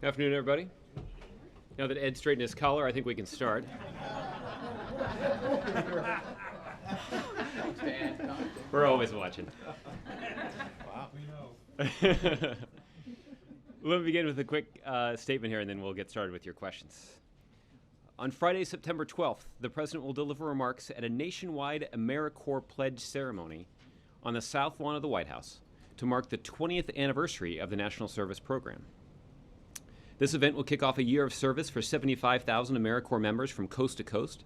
Good afternoon, everybody. Now that Ed straightened his collar, I think we can start. We're always watching. Wow. We know. Let me begin with a quick statement here, and then we'll get started with your questions. On Friday, September 12th, the President will deliver remarks at a nationwide AmeriCorps Pledge ceremony on the South Lawn of the White House to mark the 20th anniversary of the National Service Program. This event will kick off a year of service for 75,000 AmeriCorps members from coast to coast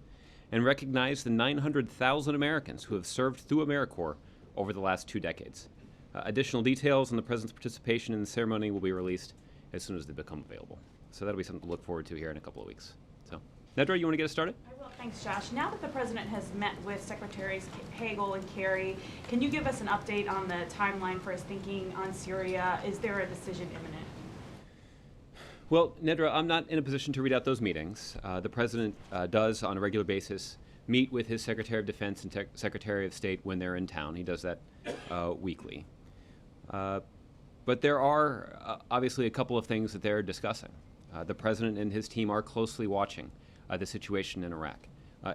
and recognize the 900,000 Americans who have served through AmeriCorps over the last 2 decades. Additional details on the President's participation in the ceremony will be released as soon as they become available. So that'll be something to look forward to here in a couple of weeks. So, Nedra, you want to get us started? I will. Thanks, Josh. Now that the President has met with Secretaries Hagel and Kerry, can you give us an update on the timeline for his thinking on Syria? Is there a decision imminent? Well, Nedra, I'm not in a position to read out those meetings. The President does, on a regular basis, meet with his Secretary of Defense and Secretary of State when they're in town. He does that weekly. But there are obviously a couple of things that they're discussing. The President and his team are closely watching the situation in Iraq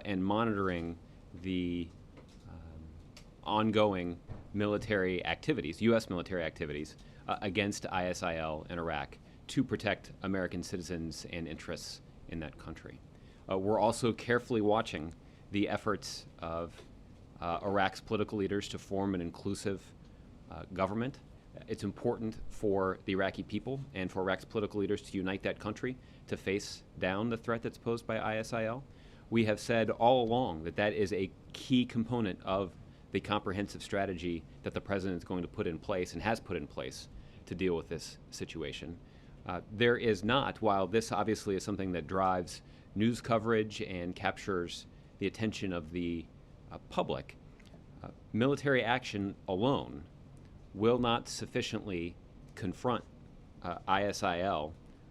and monitoring the ongoing military activities, U.S. military activities, against ISIL in Iraq to protect American citizens and interests in that country. We're also carefully watching the efforts of Iraq's political leaders to form an inclusive government. It's important for the Iraqi people and for Iraq's political leaders to unite that country to face down the threat that's posed by ISIL. We have said all along that that is a key component of the comprehensive strategy that the President is going to put in place and has put in place to deal with this situation. There is not, while this obviously is something that drives news coverage and captures the attention of the public, military action alone will not sufficiently confront ISIL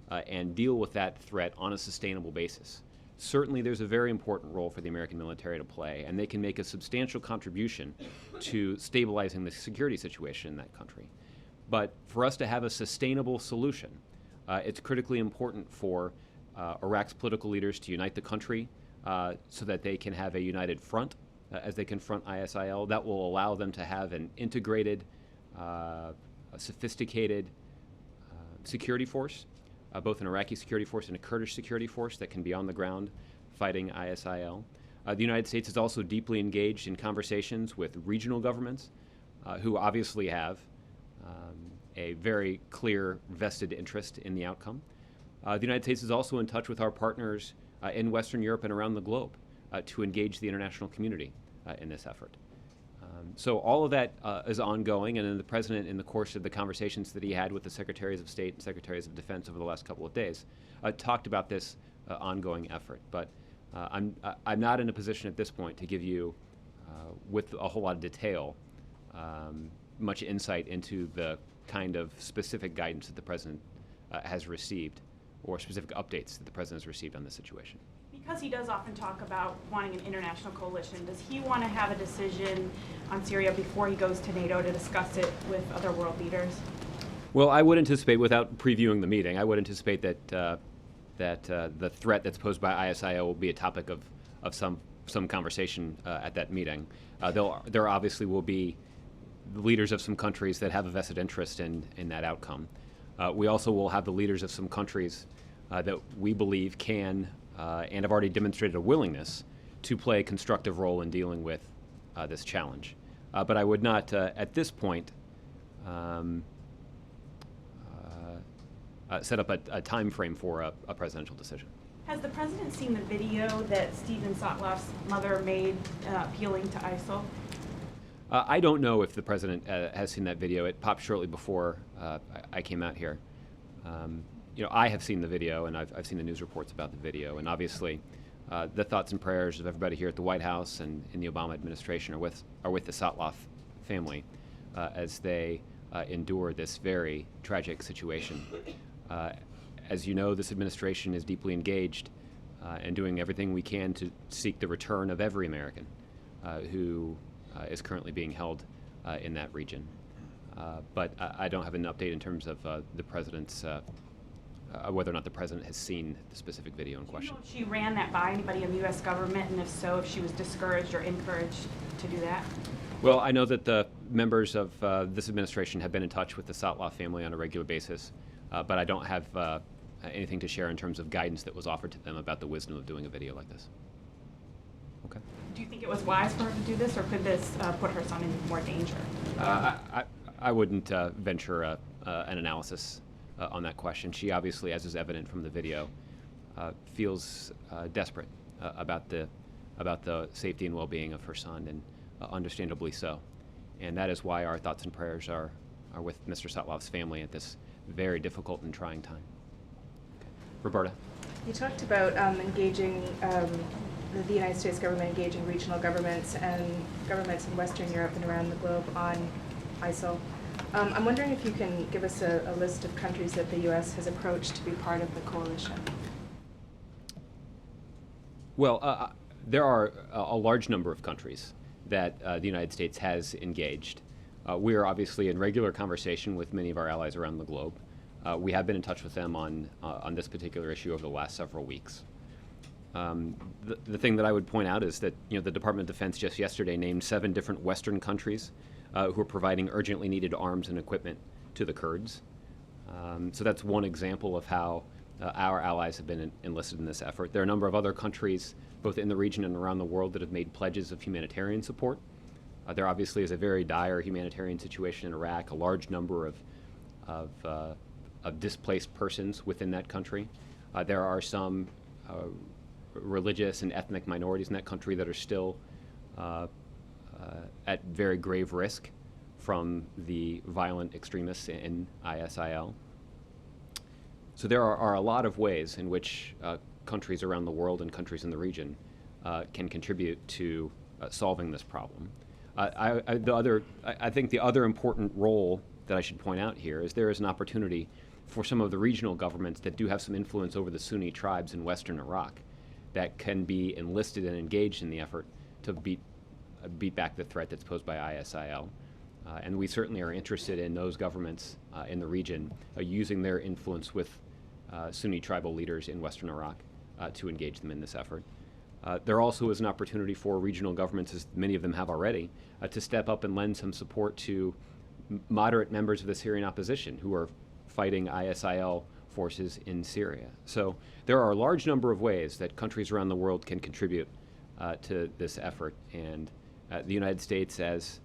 and deal with that threat on a sustainable basis. Certainly there's a very important role for the American military to play, and they can make a substantial contribution to stabilizing the security situation in that country. But for us to have a sustainable solution, it's critically important for Iraq's political leaders to unite the country so that they can have a united front as they confront ISIL. That will allow them to have an integrated, a sophisticated security force, both an Iraqi security force and a Kurdish security force that can be on the ground fighting ISIL. The United States is also deeply engaged in conversations with regional governments who obviously have a very clear vested interest in the outcome. The United States is also in touch with our partners in Western Europe and around the globe to engage the international community in this effort. So all of that is ongoing, and then the President, in the course of the conversations that he had with the Secretaries of State and Secretaries of Defense over the last couple of days, talked about this ongoing effort. But I'm not in a position at this point to give you, with a whole lot of detail, much insight into the kind of specific guidance that the President has received, or specific updates that the President has received on this situation. Because he does often talk about wanting an international coalition, does he want to have a decision on Syria before he goes to NATO to discuss it with other world leaders? Well, I would anticipate, without previewing the meeting, I would anticipate that the threat that's posed by ISIL will be a topic of some conversation at that meeting. There obviously will be leaders of some countries that have a vested interest in that outcome. We also will have the leaders of some countries that we believe can and have already demonstrated a willingness to play a constructive role in dealing with this challenge. But I would not, at this point, set up a time frame for a presidential decision. Has the President seen the video that Stephen Sotloff's mother made appealing to ISIL? I don't know if the President has seen that video. It popped shortly before I came out here. I have seen the video, and I've seen the news reports about the video, and obviously the thoughts and prayers of everybody here at the White House and in the Obama administration are with the Sotloff family as they endure this very tragic situation. As you know, this administration is deeply engaged in doing everything we can to seek the return of every American who is currently being held in that region. But I don't have an update in terms of the President's whether or not the president has seen the specific video in Do you question. know if she ran that by anybody in the U.S. government, and if so, if she was discouraged or encouraged to do that? Well, I know that the members of this administration have been in touch with the Sotloff family on a regular basis, but I don't have anything to share in terms of guidance that was offered to them about the wisdom of doing a video like this. Okay. Do you think it was wise for her to do this, or could this put her son in more danger? I wouldn't venture an analysis on that question. She obviously, as is evident from the video, feels desperate about the safety and well-being of her son, and understandably so. And that is why our thoughts and prayers are with Mr. Sotloff's family at this very difficult and trying time. Okay. Roberta. You talked about engaging the United States government, engaging regional governments and governments in Western Europe and around the globe on ISIL. I'm wondering if you can give us a list of countries that the U.S. has approached to be part of the coalition. Well, there are a large number of countries that the United States has engaged. We are obviously in regular conversation with many of our allies around the globe. We have been in touch with them on this particular issue over the last several weeks. The thing that I would point out is that the Department of Defense just yesterday named 7 different Western countries who are providing urgently needed arms and equipment to the Kurds. So that's one example of how our allies have been enlisted in this effort. There are a number of other countries, both in the region and around the world, that have made pledges of humanitarian support. There obviously is a very dire humanitarian situation in Iraq, a large number of displaced persons within that country. There are some religious and ethnic minorities in that country that are still at very grave risk from the violent extremists in ISIL. So there are a lot of ways in which countries around the world and countries in the region can contribute to solving this problem. I think the other important role that I should point out here is there is an opportunity for some of the regional governments that do have some influence over the Sunni tribes in western Iraq that can be enlisted and engaged in the effort to beat back the threat that's posed by ISIL. And we certainly are interested in those governments in the region using their influence with Sunni tribal leaders in western Iraq to engage them in this effort. There also is an opportunity for regional governments, as many of them have already, to step up and lend some support to moderate members of the Syrian opposition who are fighting ISIL forces in Syria. So there are a large number of ways that countries around the world can contribute to this effort, and the United States, as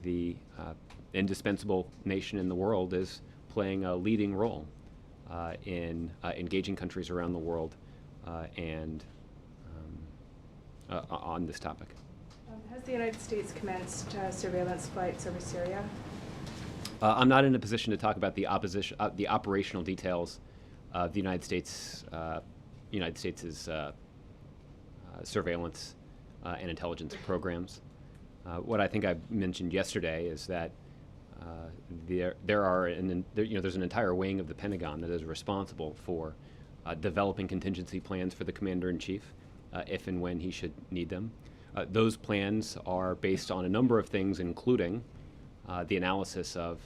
the indispensable nation in the world, is playing a leading role in engaging countries around the world and on this topic. Has the United States commenced surveillance flights over Syria? I'm not in a position to talk about the operational details of the United States' surveillance and intelligence programs. What I think I mentioned yesterday is that there's an entire wing of the Pentagon that is responsible for developing contingency plans for the commander-in-chief if and when he should need them. Those plans are based on a number of things, including the analysis of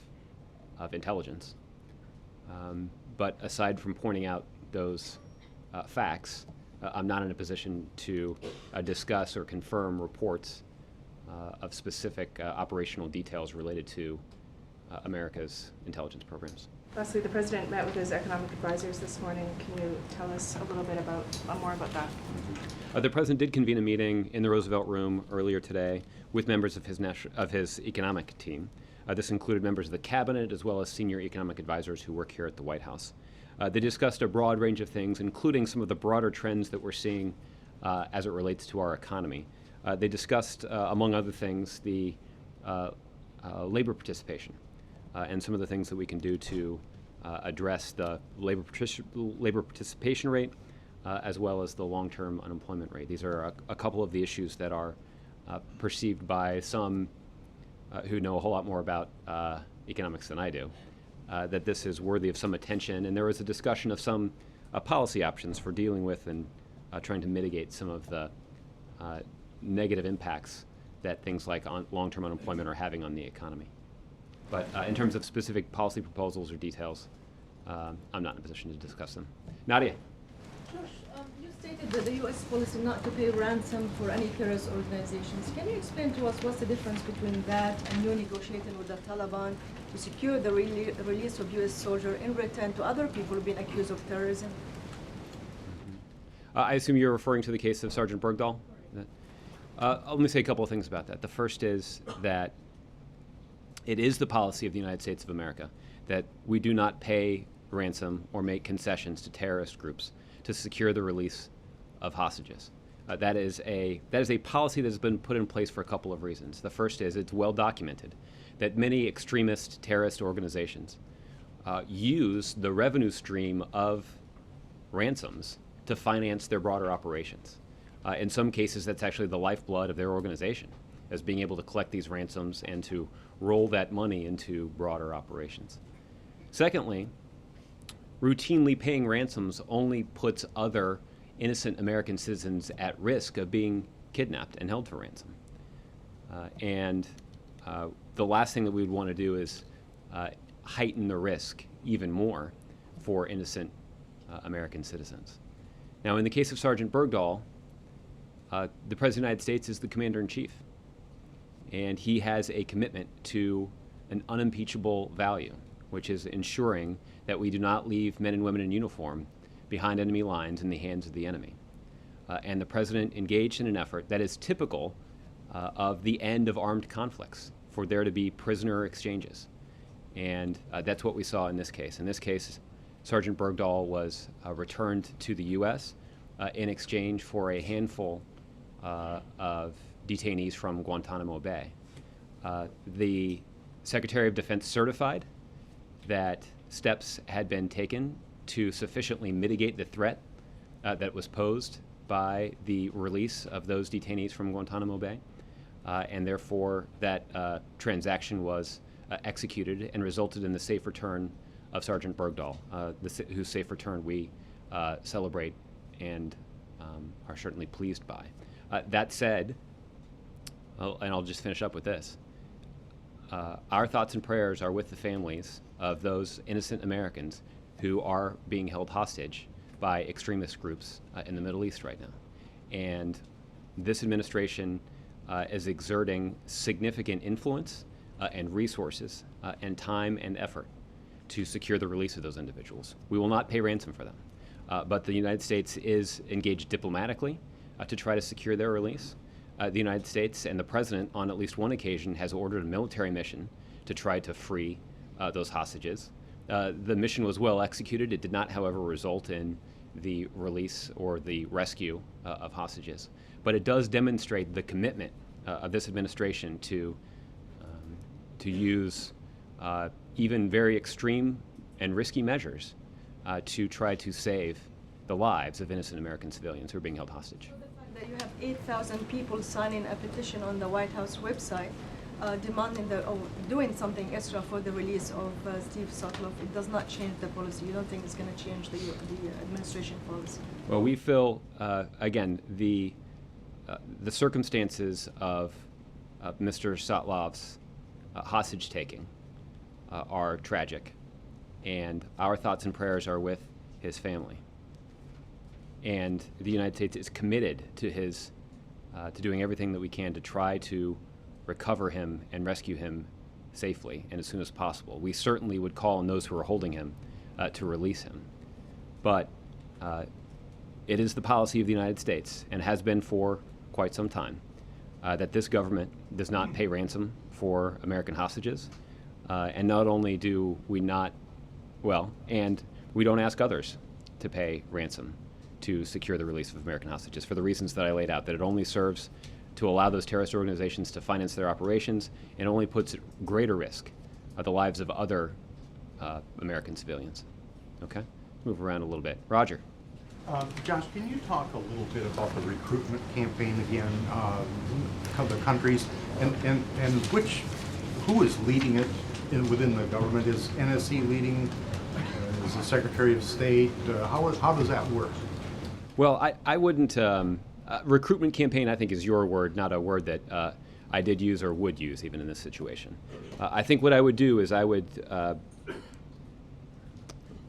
intelligence. But aside from pointing out those facts, I'm not in a position to discuss or confirm reports of specific operational details related to America's intelligence programs. Lastly, the President met with his economic advisors this morning. Can you tell us a little bit more about that? The President did convene a meeting in the Roosevelt Room earlier today with members of his economic team. This included members of the cabinet as well as senior economic advisors who work here at the White House. They discussed a broad range of things, including some of the broader trends that we're seeing as it relates to our economy. They discussed, among other things, the labor participation and some of the things that we can do to address the labor participation rate as well as the long-term unemployment rate. These are a couple of the issues that are perceived by some who know a whole lot more about economics than I do, that this is worthy of some attention. And there was a discussion of some policy options for dealing with and trying to mitigate some of the negative impacts that things like long-term unemployment are having on the economy. But in terms of specific policy proposals or details, I'm not in a position to discuss them. Nadia. Josh, you stated that the U.S. policy not to pay ransom for any terrorist organizations. Can you explain to us what's the difference between that and you negotiating with the Taliban to secure the release of U.S. soldiers in return to other people being accused of terrorism? I assume you're referring to the case of Sergeant Bergdahl? Let me say a couple of things about that. The first is that it is the policy of the United States of America that we do not pay ransom or make concessions to terrorist groups to secure the release of hostages. That is a policy that has been put in place for a couple of reasons. The first is it's well documented that many extremist terrorist organizations use the revenue stream of ransoms to finance their broader operations. In some cases, that's actually the lifeblood of their organization, as being able to collect these ransoms and to roll that money into broader operations. Secondly, routinely paying ransoms only puts other innocent American citizens at risk of being kidnapped and held for ransom. The last thing that we would want to do is heighten the risk even more for innocent American citizens. Now, in the case of Sergeant Bergdahl, the President of the United States is the Commander-in-Chief, and he has a commitment to an unimpeachable value, which is ensuring that we do not leave men and women in uniform behind enemy lines in the hands of the enemy. And the President engaged in an effort that is typical of the end of armed conflicts, for there to be prisoner exchanges. And that's what we saw in this case. In this case, Sergeant Bergdahl was returned to the U.S. In exchange for a handful of detainees from Guantanamo Bay. The Secretary of Defense certified that steps had been taken to sufficiently mitigate the threat that was posed by the release of those detainees from Guantanamo Bay, and therefore that transaction was executed and resulted in the safe return of Sergeant Bergdahl, whose safe return we celebrate and are certainly pleased by. That said, and I'll just finish up with this, our thoughts and prayers are with the families of those innocent Americans who are being held hostage by extremist groups in the Middle East right now. And this administration is exerting significant influence and resources and time and effort to secure the release of those individuals. We will not pay ransom for them, but the United States is engaged diplomatically to try to secure their release. The United States and the President, on at least one occasion, has ordered a military mission to try to free those hostages. The mission was well executed. It did not, however, result in the release or the rescue of hostages. But it does demonstrate the commitment of this administration to use even very extreme and risky measures to try to save the lives of innocent American civilians who are being held hostage. So the fact that you have 8,000 people signing a petition on the White House website demanding doing something extra for the release of Steve Sutcliffe, it does not change the policy. You don't think it's going to change the administration policy? Well, we feel, again, the circumstances of Mr. Sotloff's hostage taking are tragic, and our thoughts and prayers are with his family. And the United States is committed to to doing everything that we can to try to recover him and rescue him safely and as soon as possible. We certainly would call on those who are holding him to release him. But it is the policy of the United States, and has been for quite some time, that this government does not pay ransom for American hostages. And not only do we not, and we don't ask others to pay ransom to secure the release of American hostages for the reasons that I laid out, that it only serves to allow those terrorist organizations to finance their operations, and only puts at greater risk the lives of other American civilians. Okay? Move around a little bit. Roger. Josh, can you talk a little bit about the recruitment campaign again, the countries, and who is leading it within the government? Is NSC leading? Is the Secretary of State? How does that work? Well, I wouldn't. Recruitment campaign, I think, is your word, not a word that I did use or would use even in this situation. I think what I would do is I would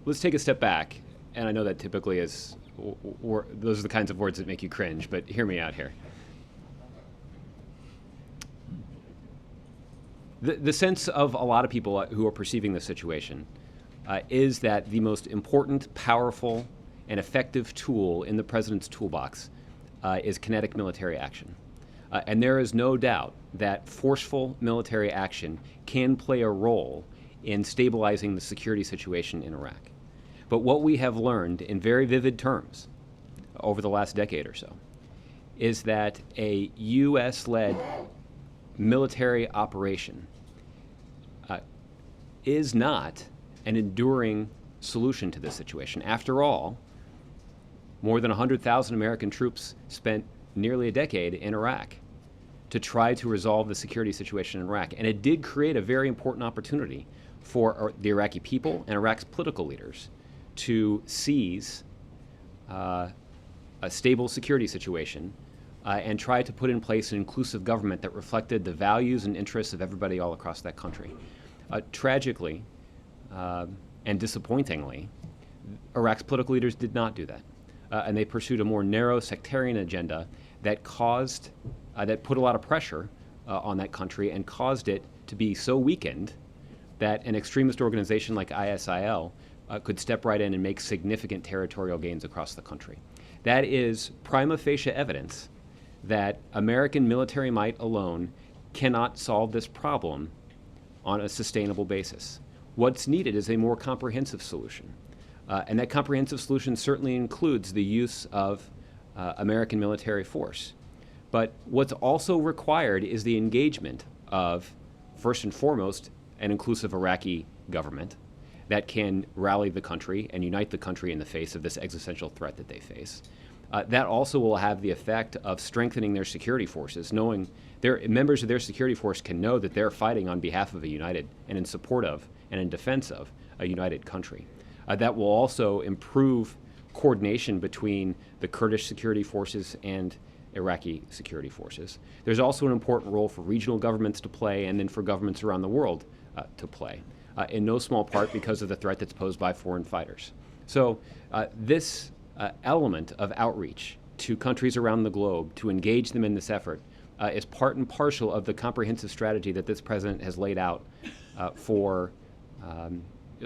let's take a step back. And I know that typically is, those are the kinds of words that make you cringe, but hear me out here. The sense of a lot of people who are perceiving the situation is that the most important, powerful, and effective tool in the president's toolbox is kinetic military action. And there is no doubt that forceful military action can play a role in stabilizing the security situation in Iraq. But what we have learned in very vivid terms over the last decade or so is that a U.S.-led military operation is not an enduring solution to this situation. After all, more than 100,000 American troops spent nearly a decade in Iraq to try to resolve the security situation in Iraq. And it did create a very important opportunity for the Iraqi people and Iraq's political leaders to seize a stable security situation and try to put in place an inclusive government that reflected the values and interests of everybody all across that country. Tragically and disappointingly, Iraq's political leaders did not do that. And they pursued a more narrow sectarian agenda that caused, that put a lot of pressure on that country and caused it to be so weakened that an extremist organization like ISIL could step right in and make significant territorial gains across the country. That is prima facie evidence that American military might alone cannot solve this problem on a sustainable basis. What's needed is a more comprehensive solution. And that comprehensive solution certainly includes the use of American military force. But what's also required is the engagement of, first and foremost, an inclusive Iraqi government that can rally the country and unite the country in the face of this existential threat that they face. That also will have the effect of strengthening their security forces, knowing members of their security force can know that they're fighting on behalf of a united and in support of and in defense of a united country. That will also improve coordination between the Kurdish security forces and Iraqi security forces. There's also an important role for regional governments to play and then for governments around the world to play, in no small part because of the threat that's posed by foreign fighters. So this element of outreach to countries around the globe to engage them in this effort is part and parcel of the comprehensive strategy that this president has laid out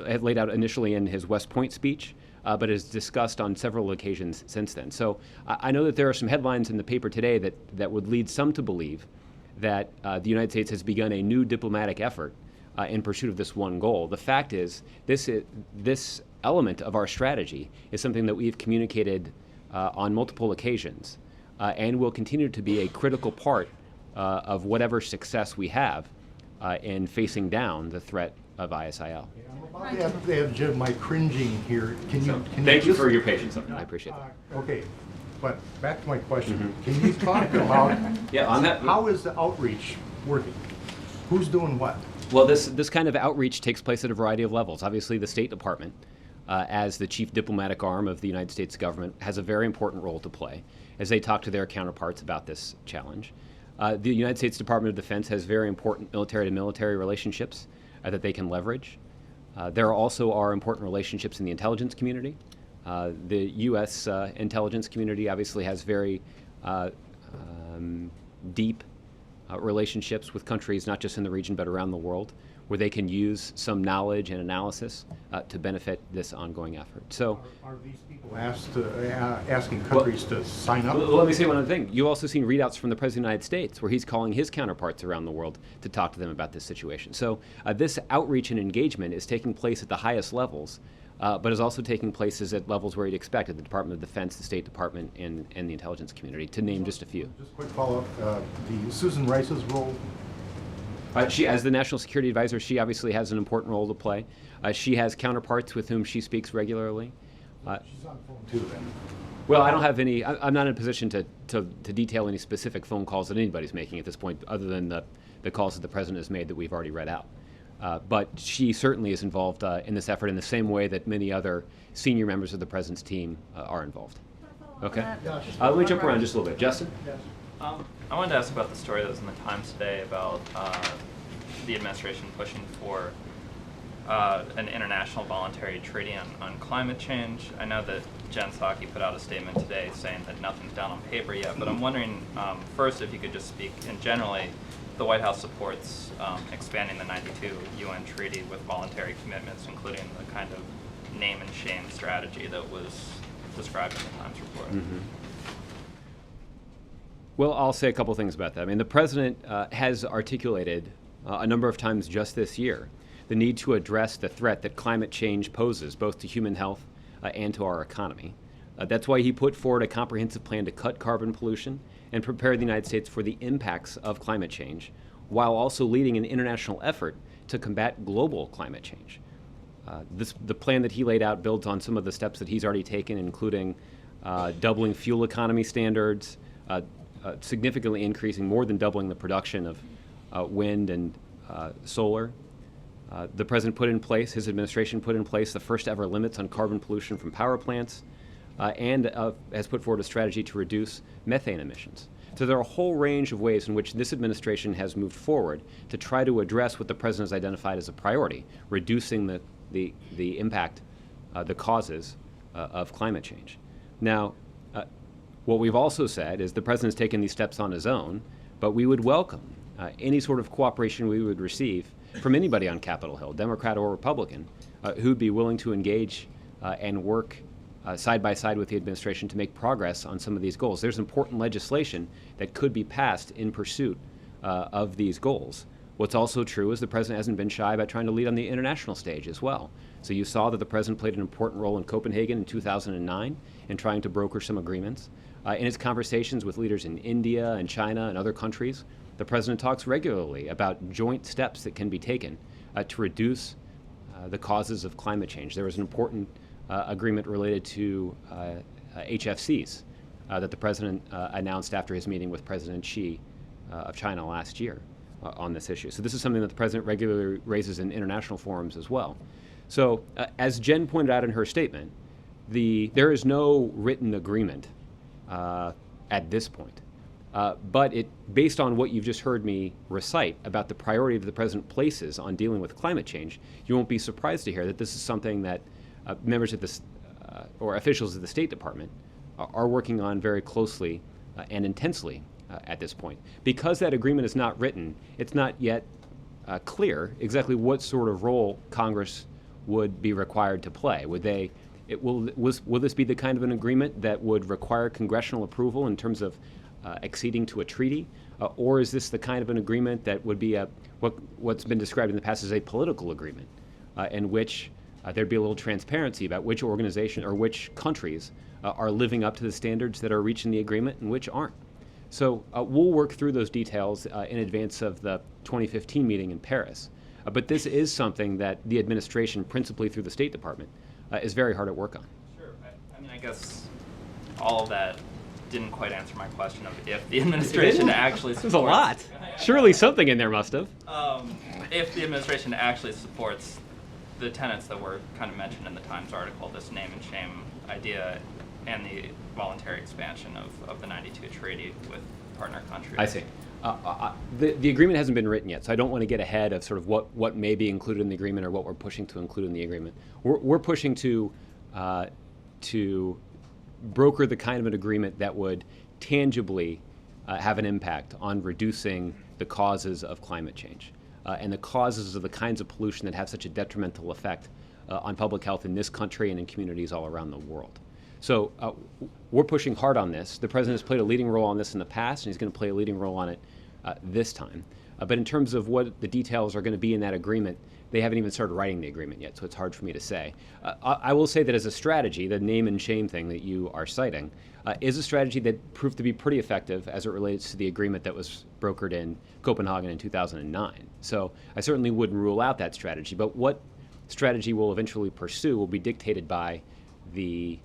had laid out initially in his West Point speech, but has discussed on several occasions since then. So I know that there are some headlines in the paper today that would lead some to believe that the United States has begun a new diplomatic effort in pursuit of this one goal. The fact is, this element of our strategy is something that we've communicated on multiple occasions and will continue to be a critical part of whatever success we have in facing down the threat of ISIL. I'm about to have Jim, my cringing here. Thank you for your patience. I appreciate that. Okay, but back to my question. Can you talk about on that, how is the outreach working? Who's doing what? Well, this kind of outreach takes place at a variety of levels. Obviously, the State Department, as the chief diplomatic arm of the United States government, has a very important role to play as they talk to their counterparts about this challenge. The United States Department of Defense has very important military-to-military relationships that they can leverage. There also are important relationships in the intelligence community. The U.S. Intelligence community obviously has very deep relationships with countries not just in the region but around the world, where they can use some knowledge and analysis to benefit this ongoing effort. So, are these people asking countries to sign up? Let me say one other thing. You've also seen readouts from the President of the United States where he's calling his counterparts around the world to talk to them about this situation. So this outreach and engagement is taking place at the highest levels, but is also taking place at levels where you'd expect, at the Department of Defense, the State Department, and the intelligence community, to name just a few. Just a quick follow-up. The Susan Rice's role? She, as the National Security Advisor, she obviously has an important role to play. She has counterparts with whom she speaks regularly. She's on phone too, then. Well, I don't have any. I'm not in a position to detail any specific phone calls that anybody's making at this point, other than the calls that the president has made that we've already read out. But she certainly is involved in this effort in the same way that many other senior members of the president's team are involved. Okay. Let me jump around just a little bit. Justin? Yes. I wanted to ask about the story that was in the Times today about the administration pushing for an international voluntary treaty on climate change. I know that Jen Psaki put out a statement today saying that nothing's done on paper yet, but I'm wondering first if you could just speak, and generally the White House supports expanding the 92 UN treaty with voluntary commitments, including the kind of name and shame strategy that was described in the Times report. Mm-hmm. Well, I'll say a couple things about that. I mean, the president has articulated a number of times just this year the need to address the threat that climate change poses, both to human health and to our economy. That's why he put forward a comprehensive plan to cut carbon pollution and prepare the United States for the impacts of climate change, while also leading an international effort to combat global climate change. The plan that he laid out builds on some of the steps that he's already taken, including doubling fuel economy standards, significantly increasing, more than doubling the production of wind and solar. The president put in place, his administration put in place the first ever limits on carbon pollution from power plants, and has put forward a strategy to reduce methane emissions. So there are a whole range of ways in which this administration has moved forward to try to address what the president has identified as a priority, reducing the impact, the causes of climate change. Now, what we've also said is the president's taken these steps on his own, but we would welcome any sort of cooperation we would receive from anybody on Capitol Hill, Democrat or Republican, who'd be willing to engage and work side by side with the administration to make progress on some of these goals. There's important legislation that could be passed in pursuit of these goals. What's also true is the president hasn't been shy about trying to lead on the international stage as well. So you saw that the president played an important role in Copenhagen in 2009 in trying to broker some agreements. In his conversations with leaders in India and China and other countries, the president talks regularly about joint steps that can be taken to reduce the causes of climate change. There was an important agreement related to HFCs that the president announced after his meeting with President Xi of China last year on this issue. So this is something that the president regularly raises in international forums as well. So as Jen pointed out in her statement, there is no written agreement at this point. But based on what you've just heard me recite about the priority that the president places on dealing with climate change, you won't be surprised to hear that this is something that members of this or officials of the State Department are working on very closely and intensely at this point. Because that agreement is not written, it's not yet clear exactly what sort of role Congress would be required to play. Will this be the kind of an agreement that would require congressional approval in terms of acceding to a treaty, or is this the kind of an agreement that would be what's been described in the past as a political agreement, in which there'd be a little transparency about which organization or which countries are living up to the standards that are reached in the agreement and which aren't. So we'll work through those details in advance of the 2015 meeting in Paris. But this is something that the administration, principally through the State Department, is very hard at work on. Sure. I mean, I guess all of that didn't quite answer my question of if the administration actually supports... There's a lot. Surely something in there must have. If the administration actually supports the tenets that were kind of mentioned in the Times article, this name and shame idea and the voluntary expansion of the 92 treaty with partner countries. I see. The agreement hasn't been written yet, so I don't want to get ahead of sort of what may be included in the agreement or what we're pushing to include in the agreement. We're pushing to broker the kind of an agreement that would tangibly have an impact on reducing the causes of climate change and the causes of the kinds of pollution that have such a detrimental effect on public health in this country and in communities all around the world. So we're pushing hard on this. The president has played a leading role on this in the past, and he's going to play a leading role on it this time. But in terms of what the details are going to be in that agreement, they haven't even started writing the agreement yet, so it's hard for me to say. I will say that as a strategy, the name and shame thing that you are citing is a strategy that proved to be pretty effective as it relates to the agreement that was brokered in Copenhagen in 2009. So I certainly wouldn't rule out that strategy, but what strategy we'll eventually pursue will be dictated by the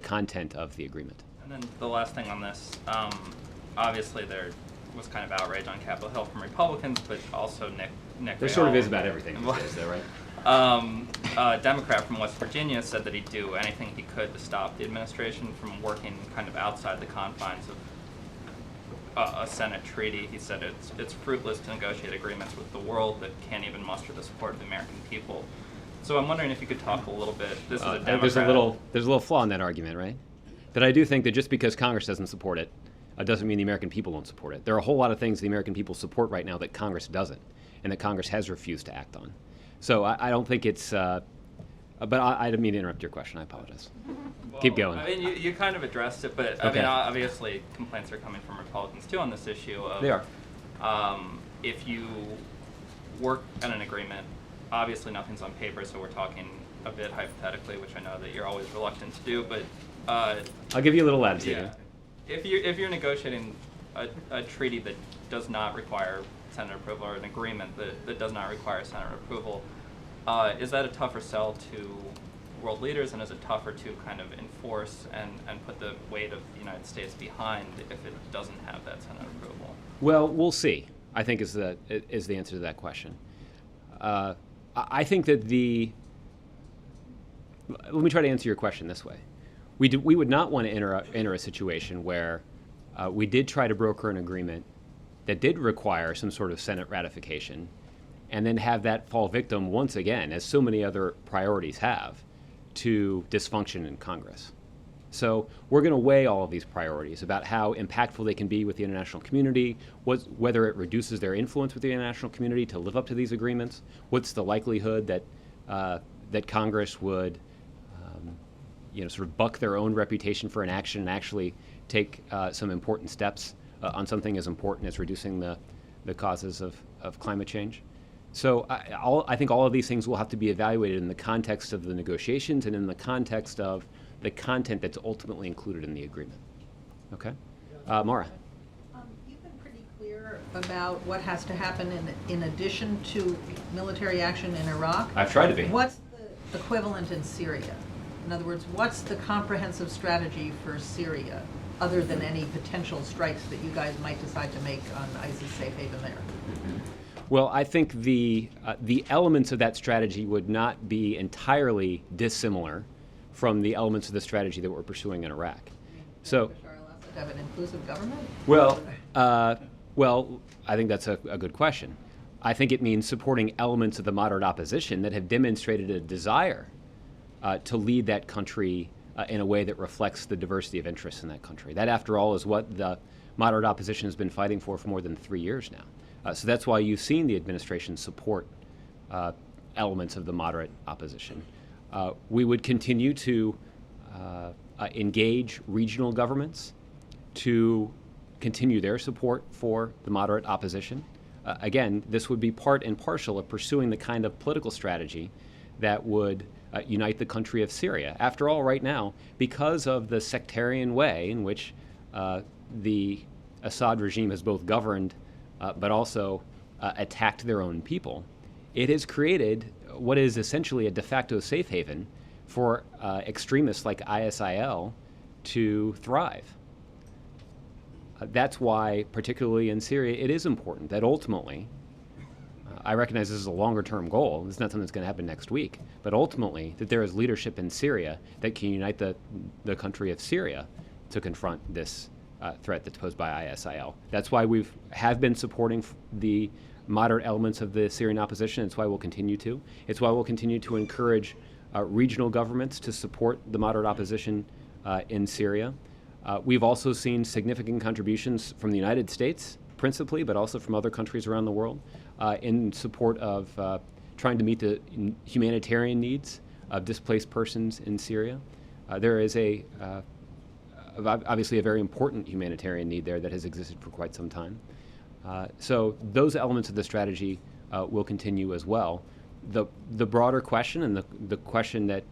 content of the agreement. And then the last thing on this, obviously there was kind of outrage on Capitol Hill from Republicans, but also Nick There sort of is about everything these days, though, right? A Democrat from West Virginia said that he'd do anything he could to stop the administration from working kind of outside the confines of a Senate treaty. He said it's fruitless to negotiate agreements with the world that can't even muster the support of the American people. So I'm wondering if you could talk a little bit. This is a Democrat. There's a little flaw in that argument, right? That I do think that just because Congress doesn't support it, doesn't mean the American people don't support it. There are a whole lot of things the American people support right now that Congress doesn't, and that Congress has refused to act on. So I don't think it's. But I didn't mean to interrupt your question. I apologize. Keep going. I mean, you kind of addressed it, but I Okay. mean, obviously, complaints are coming from Republicans too on this issue of. They are. If you work at an agreement, obviously nothing's on paper, so we're talking a bit hypothetically, which I know that you're always reluctant to do, but. I'll give you a little latitude. Yeah. If you're negotiating a treaty that does not require Senate approval, or an agreement that does not require Senate approval, is that a tougher sell to world leaders, and is it tougher to kind of enforce and put the weight of the United States behind if it doesn't have that Senate approval? Well, we'll see, I think is the answer to that question. I think that let me try to answer your question this way. We would not want to enter a situation where we did try to broker an agreement that did require some sort of Senate ratification, and then have that fall victim once again, as so many other priorities have, to dysfunction in Congress. So we're going to weigh all of these priorities about how impactful they can be with the international community, whether it reduces their influence with the international community to live up to these agreements, what's the likelihood that Congress would sort of buck their own reputation for inaction and actually take some important steps on something as important as reducing the causes of climate change. So I think all of these things will have to be evaluated in the context of the negotiations and in the context of the content that's ultimately included in the agreement. Okay? Mara. You've been pretty clear about what has to happen in addition to military action in Iraq. I've tried to be. What's the equivalent in Syria? In other words, what's the comprehensive strategy for Syria, other than any potential strikes that you guys might decide to make on ISIS safe haven there? Well, I think the elements of that strategy would not be entirely dissimilar from the elements of the strategy that we're pursuing in Iraq. So, Bashar al-Assad have an inclusive government? well, I think that's a good question. I think it means supporting elements of the moderate opposition that have demonstrated a desire to lead that country in a way that reflects the diversity of interests in that country. That, after all, is what the moderate opposition has been fighting for more than 3 years now. So that's why you've seen the administration support elements of the moderate opposition. We would continue to engage regional governments to continue their support for the moderate opposition. Again, this would be part and parcel of pursuing the kind of political strategy that would unite the country of Syria. After all, right now, because of the sectarian way in which the Assad regime has both governed but also attacked their own people, it has created what is essentially a de facto safe haven for extremists like ISIL to thrive. That's why, particularly in Syria, it is important that ultimately, I recognize this is a longer-term goal. It's not something that's going to happen next week, but ultimately that there is leadership in Syria that can unite the country of Syria to confront this threat that's posed by ISIL. That's why we have been supporting the moderate elements of the Syrian opposition. It's why we'll continue to. It's why we'll continue to encourage regional governments to support the moderate opposition in Syria. We've also seen significant contributions from the United States, principally, but also from other countries around the world, in support of trying to meet the humanitarian needs of displaced persons in Syria. There is obviously a very important humanitarian need there that has existed for quite some time. So those elements of the strategy will continue as well. The broader question, and the question that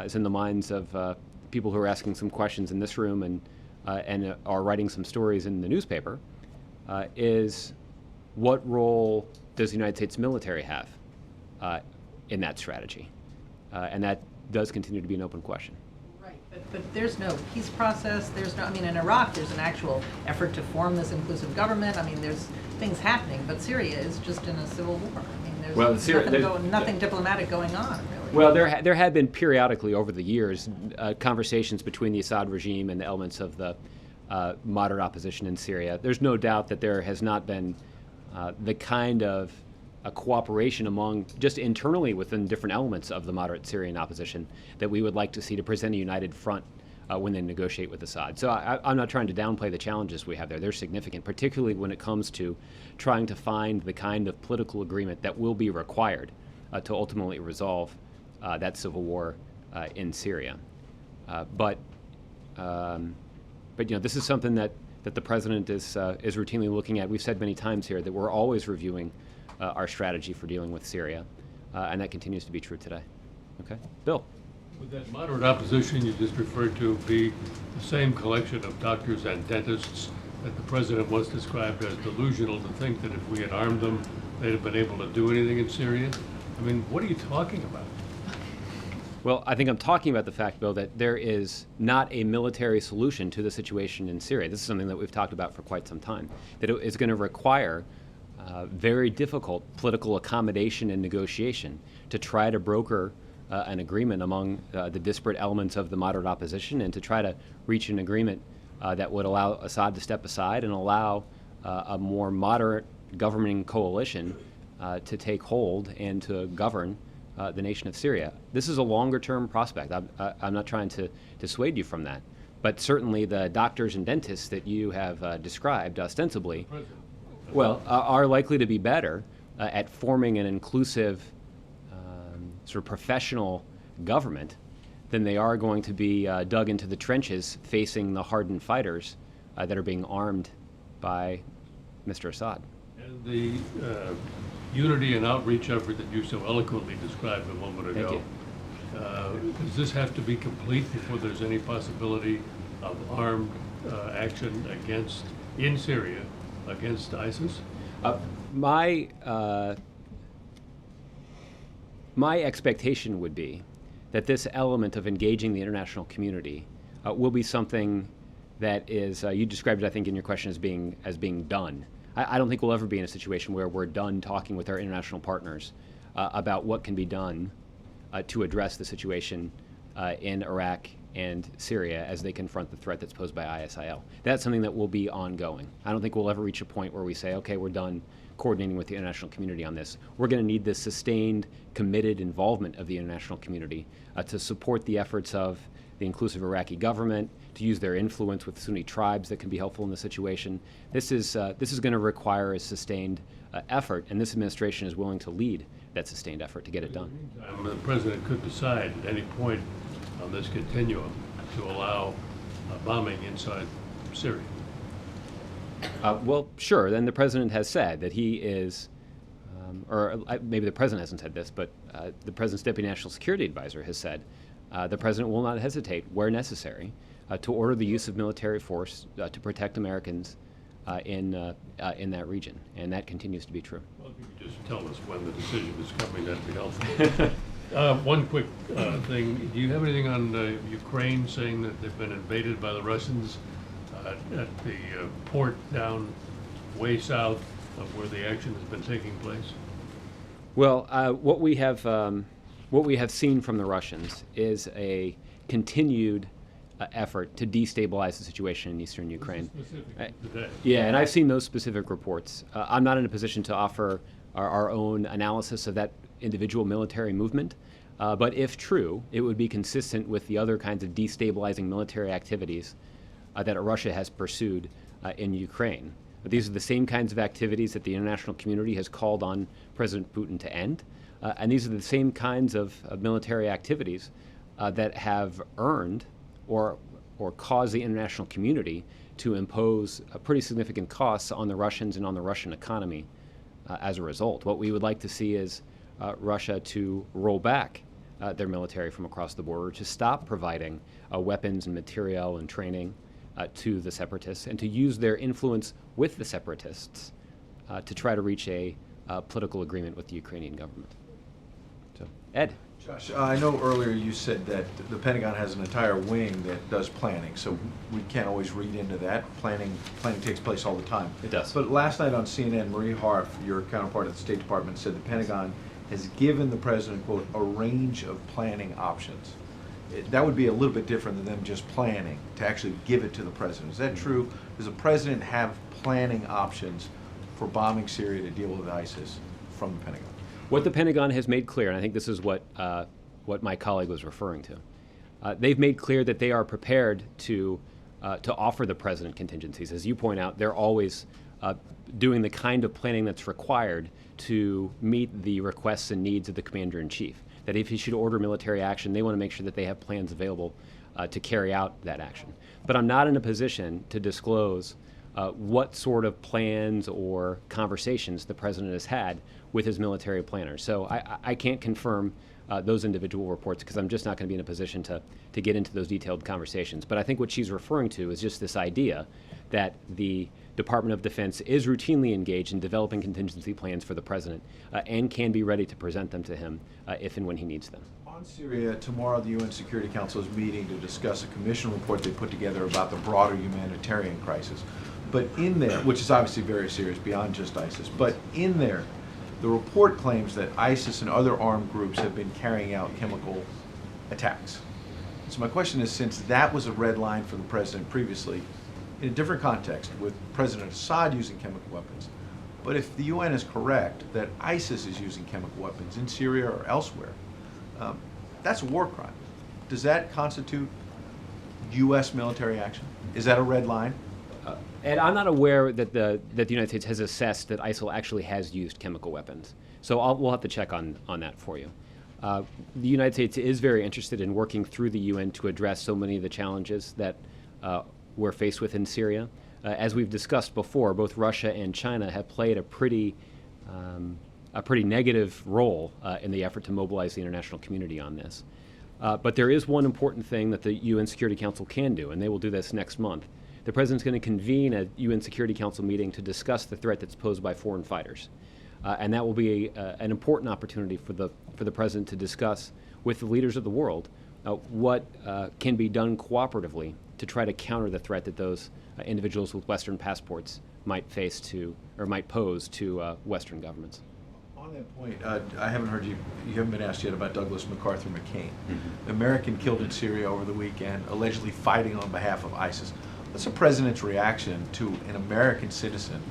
is in the minds of people who are asking some questions in this room and are writing some stories in the newspaper, is what role does the United States military have in that strategy? And that does continue to be an open question. Right, but there's no peace process. In Iraq, there's an actual effort to form this inclusive government. I mean, there's things happening, but Syria is just in a civil war. I mean, there's nothing diplomatic going on, really. Well, there have been periodically over the years conversations between the Assad regime and the elements of the moderate opposition in Syria. There's no doubt that there has not been the kind of a cooperation among just internally within different elements of the moderate Syrian opposition that we would like to see to present a united front when they negotiate with Assad. So I'm not trying to downplay the challenges we have there. They're significant, particularly when it comes to trying to find the kind of political agreement that will be required to ultimately resolve that civil war in Syria. But this is something that the president is routinely looking at. We've said many times here that we're always reviewing our strategy for dealing with Syria, and that continues to be true today. Okay, Bill. Would that moderate opposition you just referred to be the same collection of doctors and dentists that the president once described as delusional to think that if we had armed them, they'd have been able to do anything in Syria? I mean, what are you talking about? Well, I think I'm talking about the fact, Bill, that there is not a military solution to the situation in Syria. This is something that we've talked about for quite some time, that it is going to require very difficult political accommodation and negotiation to try to broker an agreement among the disparate elements of the moderate opposition and to try to reach an agreement that would allow Assad to step aside and allow a more moderate governing coalition to take hold and to govern the nation of Syria. This is a longer-term prospect. I'm not trying to dissuade you from that. But certainly the doctors and dentists that you have described ostensibly, well, are likely to be better at forming an inclusive sort of professional government than they are going to be dug into the trenches facing the hardened fighters that are being armed by Mr. Assad. And the unity and outreach effort that you so eloquently described a moment ago, does this have to be complete before there's any possibility of armed action in Syria against ISIS? My expectation would be that this element of engaging the international community will be something that is, you described it, I think, in your question as being done. I don't think we'll ever be in a situation where we're done talking with our international partners about what can be done to address the situation in Iraq and Syria as they confront the threat that's posed by ISIL. That's something that will be ongoing. I don't think we'll ever reach a point where we say, okay, we're done coordinating with the international community on this. We're going to need this sustained, committed involvement of the international community to support the efforts of the inclusive Iraqi government, to use their influence with Sunni tribes that can be helpful in the situation. This is going to require a sustained effort, and this administration is willing to lead that sustained effort to get it done. The president could decide at any point on this continuum to allow bombing inside Syria. Well, sure. Then the president has said that he is, maybe the president hasn't said this, but the president's deputy national security advisor has said the president will not hesitate, where necessary, to order the use of military force to protect Americans in that region, and that continues to be true. Well, if you could just tell us when the decision is coming, that'd be helpful. One quick thing: do you have anything on Ukraine saying that they've been invaded by the Russians at the port down way south of where the action has been taking place? Well, what we have seen from the Russians is a continued effort to destabilize the situation in eastern Ukraine. Yeah, and I've seen those specific reports. I'm not in a position to offer our own analysis of that individual military movement, but if true, it would be consistent with the other kinds of destabilizing military activities that Russia has pursued in Ukraine. These are the same kinds of activities that the international community has called on President Putin to end, and these are the same kinds of military activities that have earned or caused the international community to impose pretty significant costs on the Russians and on the Russian economy as a result. What we would like to see is Russia to roll back their military from across the border, to stop providing weapons and material and training to the separatists, and to use their influence with the separatists to try to reach a political agreement with the Ukrainian government. So, Ed. Josh, I know earlier you said that the Pentagon has an entire wing that does planning, so we can't always read into that. Planning takes place all the time. It does. But last night on CNN, Marie Harf, your counterpart at the State Department, said the Pentagon has given the president, quote, a range of planning options. That would be a little bit different than them just planning, to actually give it to the president. Is that true? Does the president have planning options for bombing Syria to deal with ISIS from the Pentagon? What the Pentagon has made clear, and I think this is what my colleague was referring to, they've made clear that they are prepared to offer the president contingencies. As you point out, they're always doing the kind of planning that's required to meet the requests and needs of the commander-in-chief. That if he should order military action, they want to make sure that they have plans available to carry out that action. But I'm not in a position to disclose what sort of plans or conversations the president has had with his military planners. So I can't confirm those individual reports because I'm just not going to be in a position to get into those detailed conversations. But I think what she's referring to is just this idea that the Department of Defense is routinely engaged in developing contingency plans for the president and can be ready to present them to him if and when he needs them. On Syria, tomorrow the UN Security Council is meeting to discuss a commission report they put together about the broader humanitarian crisis. But in there, which is obviously very serious beyond just ISIS, but in there, the report claims that ISIS and other armed groups have been carrying out chemical attacks. So my question is, since that was a red line for the president previously, in a different context, with President Assad using chemical weapons, but if the UN is correct that ISIS is using chemical weapons in Syria or elsewhere, that's a war crime. Does that constitute U.S. military action? Is that a red line? And I'm not aware that the United States has assessed that ISIL actually has used chemical weapons. So we'll have to check on that for you. The United States is very interested in working through the UN to address so many of the challenges that we're faced with in Syria. As we've discussed before, both Russia and China have played a pretty negative role in the effort to mobilize the international community on this. But there is one important thing that the UN Security Council can do, and they will do this next month. The president's going to convene a UN Security Council meeting to discuss the threat that's posed by foreign fighters. And that will be an important opportunity for the president to discuss with the leaders of the world what can be done cooperatively to try to counter the threat that those individuals with Western passports might face to, or might pose to Western governments. On that point, I haven't heard you haven't been asked yet about Douglas MacArthur McCain, the American killed in Syria over the weekend, allegedly fighting on behalf of ISIS. What's the president's reaction to an American citizen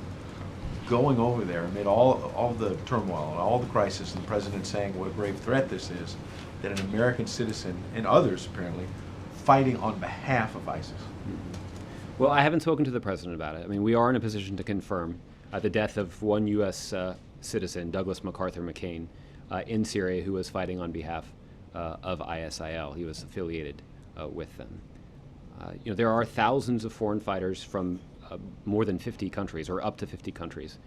going over there amid all the turmoil and all the crisis, and the president saying what a grave threat this is, that an American citizen, and others apparently, fighting on behalf of ISIS? Well, I haven't spoken to the president about it. I mean, we are in a position to confirm the death of one U.S. Citizen, Douglas MacArthur McCain, in Syria, who was fighting on behalf of ISIL. He was affiliated with them. There are thousands of foreign fighters from more than 50 countries, or up to 50 countries,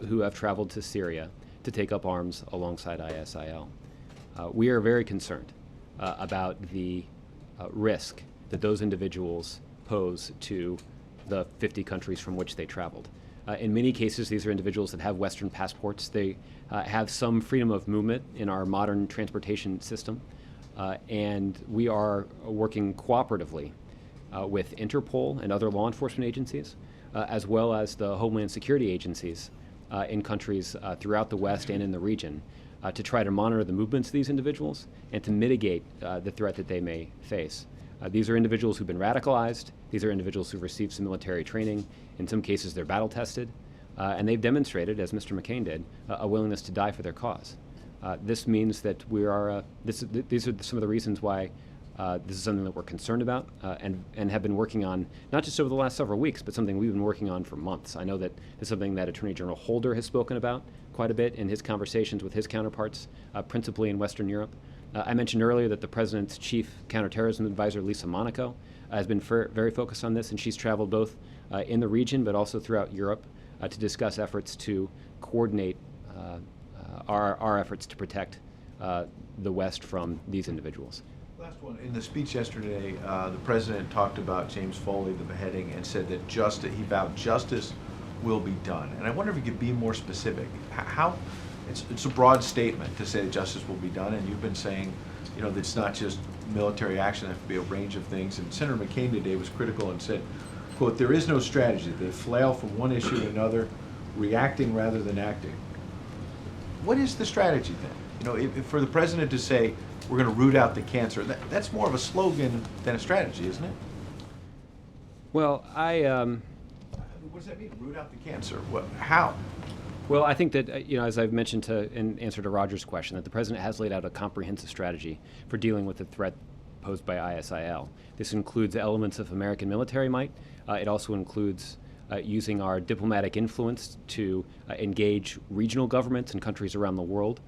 who have traveled to Syria to take up arms alongside ISIL. We are very concerned about the risk that those individuals pose to the 50 countries from which they traveled. In many cases, these are individuals that have Western passports. They have some freedom of movement in our modern transportation system, and we are working cooperatively with Interpol and other law enforcement agencies, as well as the Homeland Security agencies in countries throughout the West and in the region, to try to monitor the movements of these individuals and to mitigate the threat that they may face. These are individuals who've been radicalized. These are individuals who've received some military training. In some cases, they're battle tested. And they've demonstrated, as Mr. McCain did, a willingness to die for their cause. This means that we are, these are some of the reasons why this is something that we're concerned about and have been working on, not just over the last several weeks, but something we've been working on for months. I know that it's something that Attorney General Holder has spoken about quite a bit in his conversations with his counterparts, principally in Western Europe. I mentioned earlier that the President's chief counterterrorism advisor, Lisa Monaco, has been very focused on this, and she's traveled both in the region but also throughout Europe to discuss efforts to coordinate our efforts to protect the West from these individuals. Last one. In the speech yesterday, the president talked about James Foley, the beheading, and said that he vowed justice will be done. And I wonder if you could be more specific. How? It's a broad statement to say that justice will be done, and you've been saying, that it's not just military action, it has to be a range of things. And Senator McCain today was critical and said, quote, "There is no strategy. They flail from one issue to another, reacting rather than acting." What is the strategy then? If for the president to say, we're going to root out the cancer, that's more of a slogan than a strategy, isn't it? Well, What does that mean, root out the cancer? How? Well, I think that, as I've mentioned in answer to Roger's question, that the president has laid out a comprehensive strategy for dealing with the threat posed by ISIL. This includes elements of American military might. It also includes using our diplomatic influence to engage regional governments and countries around the world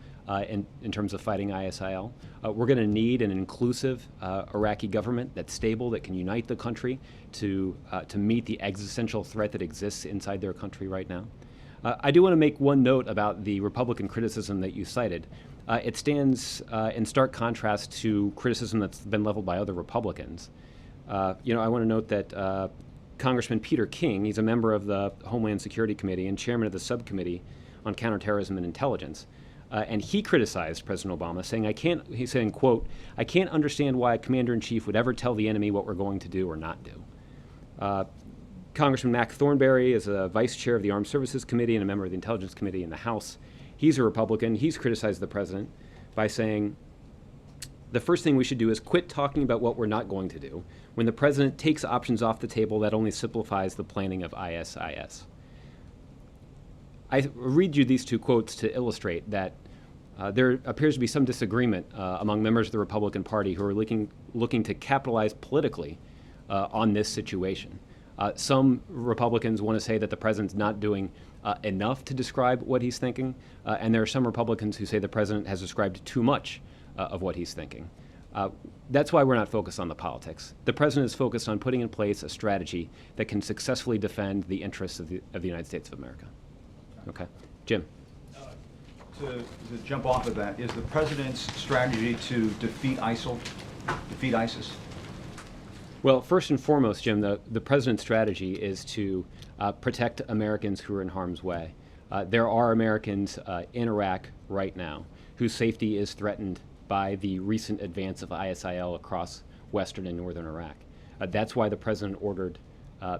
in terms of fighting ISIL. We're going to need an inclusive Iraqi government that's stable, that can unite the country to meet the existential threat that exists inside their country right now. I do want to make one note about the Republican criticism that you cited. It stands in stark contrast to criticism that's been leveled by other Republicans. I want to note that Congressman Peter King, he's a member of the Homeland Security Committee and chairman of the subcommittee on counterterrorism and intelligence. And he criticized President Obama, saying, he's saying, quote, "I can't understand why a commander-in-chief would ever tell the enemy what we're going to do or not do." Congressman Mac Thornberry is a vice chair of the Armed Services Committee and a member of the Intelligence Committee in the House. He's a Republican. He's criticized the president by saying, "The first thing we should do is quit talking about what we're not going to do. When the president takes options off the table, that only simplifies the planning of ISIS." I read you these two quotes to illustrate that there appears to be some disagreement among members of the Republican Party who are looking to capitalize politically on this situation. Some Republicans want to say that the president's not doing enough to describe what he's thinking, and there are some Republicans who say the president has described too much of what he's thinking. That's why we're not focused on the politics. The president is focused on putting in place a strategy that can successfully defend the interests of the United States of America. Okay, Jim. To jump off of that, is the president's strategy to defeat ISIL, defeat ISIS? Well, first and foremost, Jim, the president's strategy is to protect Americans who are in harm's way. There are Americans in Iraq right now whose safety is threatened by the recent advance of ISIL across western and northern Iraq. That's why the president ordered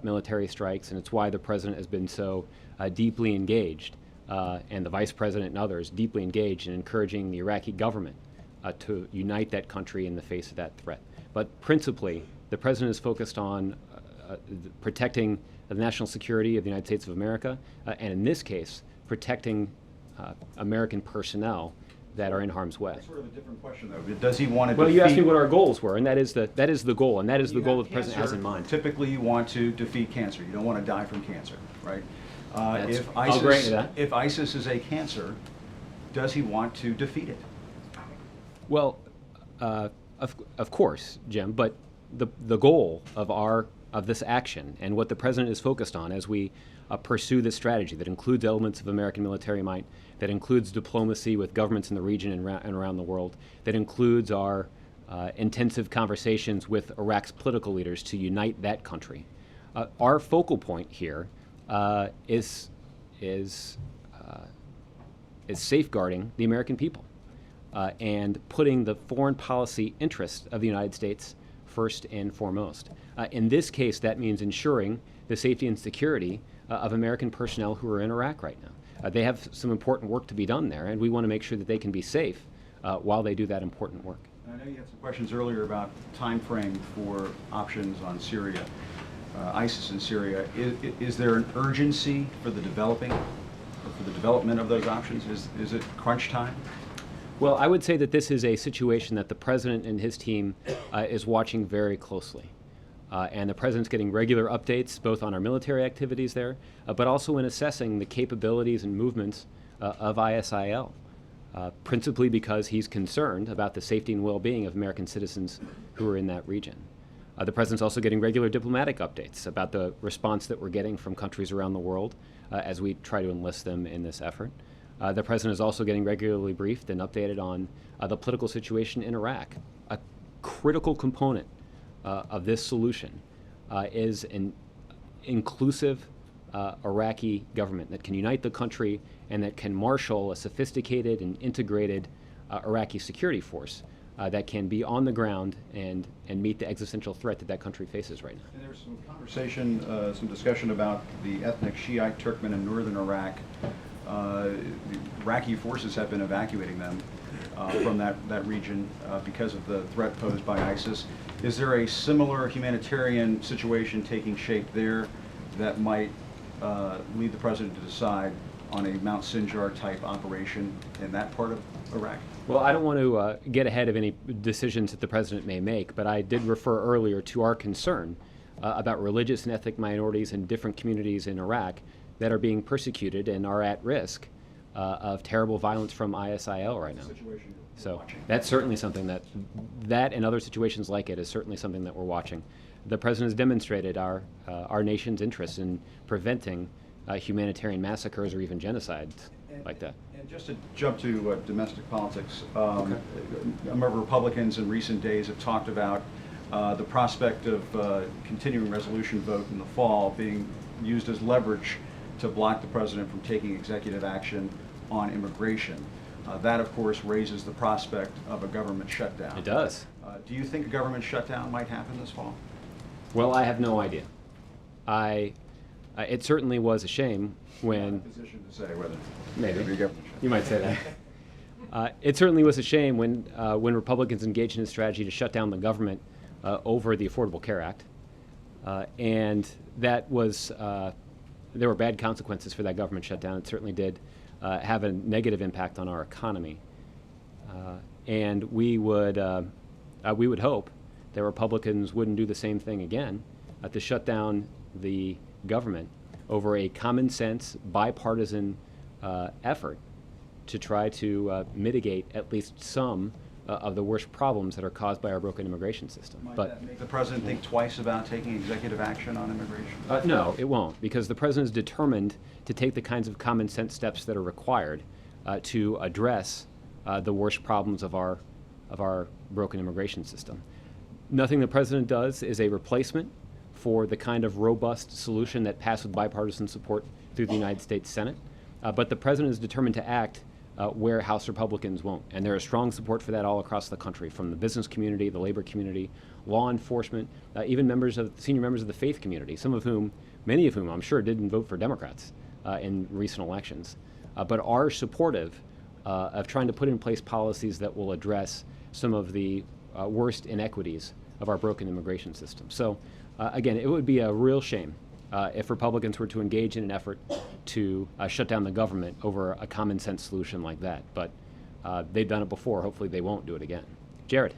military strikes, and it's why the president has been so deeply engaged, and the vice president and others deeply engaged in encouraging the Iraqi government to unite that country in the face of that threat. But principally, the president is focused on protecting the national security of the United States of America, and in this case, protecting American personnel that are in harm's way. That's sort of a different question, though. Does he want to Well, defeat... you asked me what our goals were, and that is the goal, and that is the goal that the president has in mind. Typically, you want to defeat cancer. You don't want to die from cancer, right? I'll grant you that. If ISIS is a cancer, does he want to defeat it? Well, of course, Jim, but the goal of this action and what the president is focused on as we pursue this strategy that includes elements of American military might, that includes diplomacy with governments in the region and around the world, that includes our intensive conversations with Iraq's political leaders to unite that country. Our focal point here is safeguarding the American people and putting the foreign policy interests of the United States first and foremost. In this case, that means ensuring the safety and security of American personnel who are in Iraq right now. They have some important work to be done there, and we want to make sure that they can be safe while they do that important work. I know you had some questions earlier about time frame for options on Syria, ISIS in Syria. Is there an urgency for the development of those options? Is it crunch time? Well, I would say that this is a situation that the president and his team is watching very closely. And the president's getting regular updates both on our military activities there, but also in assessing the capabilities and movements of ISIL, principally because he's concerned about the safety and well-being of American citizens who are in that region. The president's also getting regular diplomatic updates about the response that we're getting from countries around the world as we try to enlist them in this effort. The president is also getting regularly briefed and updated on the political situation in Iraq. A critical component of this solution is an inclusive Iraqi government that can unite the country and that can marshal a sophisticated and integrated Iraqi security force that can be on the ground and meet the existential threat that country faces right now. And there's some conversation, some discussion about the ethnic Shiite Turkmen in northern Iraq. The Iraqi forces have been evacuating them from that region because of the threat posed by ISIS. Is there a similar humanitarian situation taking shape there that might lead the president to decide on a Mount Sinjar type operation in that part of Iraq? Well, I don't want to get ahead of any decisions that the president may make, but I did refer earlier to our concern about religious and ethnic minorities in different communities in Iraq that are being persecuted and are at risk of terrible violence from ISIL right now. So that's certainly something that and other situations like it is certainly something that we're watching. The president has demonstrated our nation's interest in preventing humanitarian massacres or even genocides like that. And just to jump to domestic politics, a number of Republicans in recent days have talked about the prospect of continuing resolution vote in the fall being used as leverage to block the president from taking executive action on immigration. That, of course, raises the prospect of a government shutdown. It does. Do you think a government shutdown might happen this fall? Well, I have no idea. It certainly was a shame when... Not in a position to say whether Maybe. it'll be a government shutdown. You might say that. It certainly was a shame when Republicans engaged in a strategy to shut down the government over the Affordable Care Act. And that was, there were bad consequences for that government shutdown. It certainly did have a negative impact on our economy. And we would hope that Republicans wouldn't do the same thing again, to shut down the government over a common sense, bipartisan effort to try to mitigate at least some of the worst problems that are caused by our broken immigration system. Might But that make the president think twice about taking executive action on immigration? no, it won't, because the president is determined to take the kinds of common sense steps that are required to address the worst problems of our broken immigration system. Nothing the president does is a replacement for the kind of robust solution that passed with bipartisan support through the United States Senate. But the president is determined to act where House Republicans won't. And there is strong support for that all across the country, from the business community, the labor community, law enforcement, even senior members of the faith community, many of whom I'm sure didn't vote for Democrats in recent elections, but are supportive of trying to put in place policies that will address some of the worst inequities of our broken immigration system. So again, it would be a real shame if Republicans were to engage in an effort to shut down the government over a common sense solution like that. But they've done it before. Hopefully they won't do it again. Jared.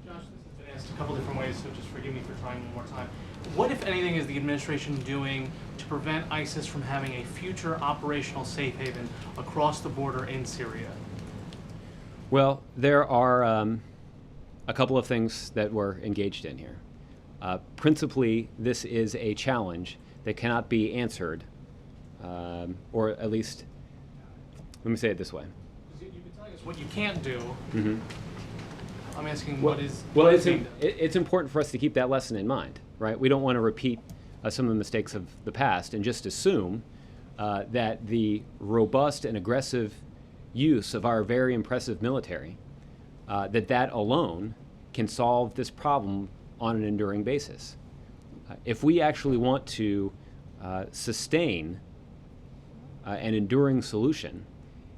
Josh, this has been asked a couple different ways, so just forgive me for trying one more time. What, if anything, is the administration doing to prevent ISIS from having a future operational safe haven across the border in Syria? Well, there are a couple of things that we're engaged in here. Principally, this is a challenge that cannot be answered, or at least, let me say it this way. You've been telling us what you can't do. Mm-hmm. I'm asking Well, what is... well, what it's, is it's important for us to keep that lesson in mind, right? We don't want to repeat some of the mistakes of the past and just assume that the robust and aggressive use of our very impressive military, that alone can solve this problem on an enduring basis. If we actually want to sustain an enduring solution,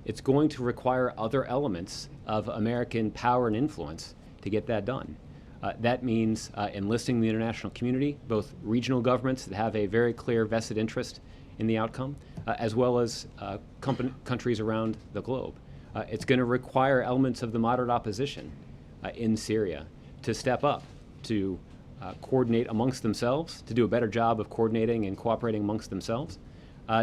it's going to require other elements of American power and influence to get that done. That means enlisting the international community, both regional governments that have a very clear vested interest in the outcome, as well as countries around the globe. It's going to require elements of the moderate opposition in Syria to step up, to coordinate amongst themselves, to do a better job of coordinating and cooperating amongst themselves,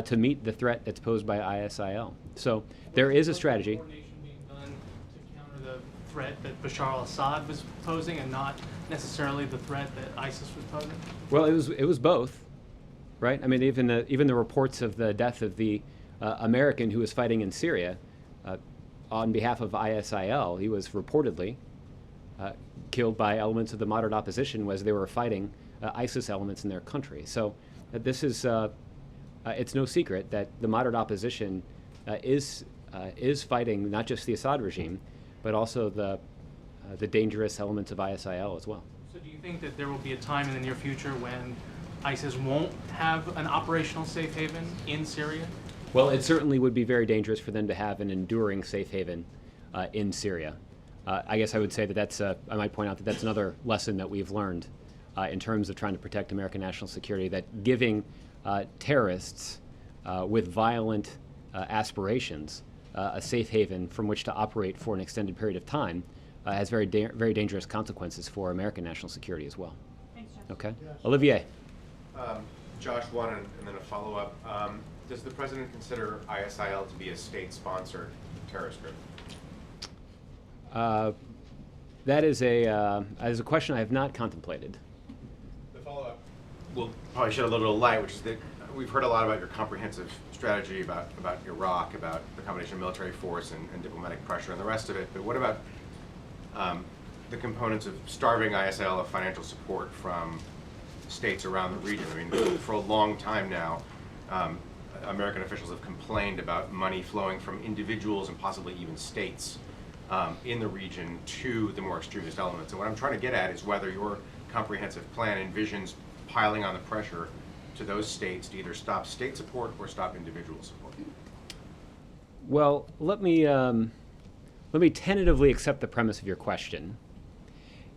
to meet the threat that's posed by ISIL. So there is a strategy. coordination being done to counter the threat that Bashar al-Assad was posing and not necessarily the threat that ISIS was posing? Well, it was both, right? I mean, even the reports of the death of the American who was fighting in Syria on behalf of ISIL, he was reportedly killed by elements of the moderate opposition as they were fighting ISIS elements in their country. So this is, it's no secret that the moderate opposition is fighting not just the Assad regime, but also the dangerous elements of ISIL as well. So do you think that there will be a time in the near future when ISIS won't have an operational safe haven in Syria? Well, it certainly would be very dangerous for them to have an enduring safe haven in Syria. I guess I would say that I might point out that that's another lesson that we've learned in terms of trying to protect American national security, that giving terrorists with violent aspirations, a safe haven from which to operate for an extended period of time has very dangerous consequences for American national security as well. Thanks, Josh. Okay, Olivier. Josh, one and then a follow-up. Does the president consider ISIL to be a state-sponsored terrorist group? That is a question I have not contemplated. The follow-up will probably shed a little bit of light, which is that we've heard a lot about your comprehensive strategy about Iraq, about the combination of military force and diplomatic pressure and the rest of it. But what about the components of starving ISIL of financial support from states around the region? I mean, for a long time now, American officials have complained about money flowing from individuals and possibly even states in the region to the more extremist elements. And what I'm trying to get at is whether your comprehensive plan envisions piling on the pressure to those states to either stop state support or stop individual support. Well, let me tentatively accept the premise of your question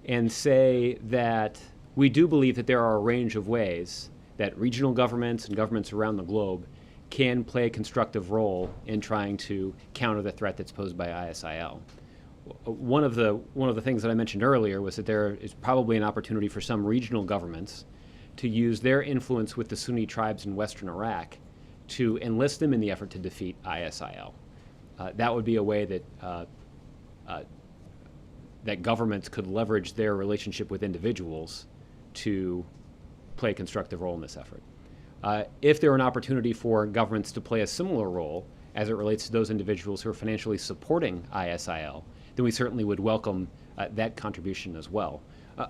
and say that we do believe that there are a range of ways that regional governments and governments around the globe can play a constructive role in trying to counter the threat that's posed by ISIL. One of the things that I mentioned earlier was that there is probably an opportunity for some regional governments to use their influence with the Sunni tribes in western Iraq to enlist them in the effort to defeat ISIL. That would be a way that that governments could leverage their relationship with individuals to play a constructive role in this effort. If there were an opportunity for governments to play a similar role as it relates to those individuals who are financially supporting ISIL, then we certainly would welcome that contribution as well.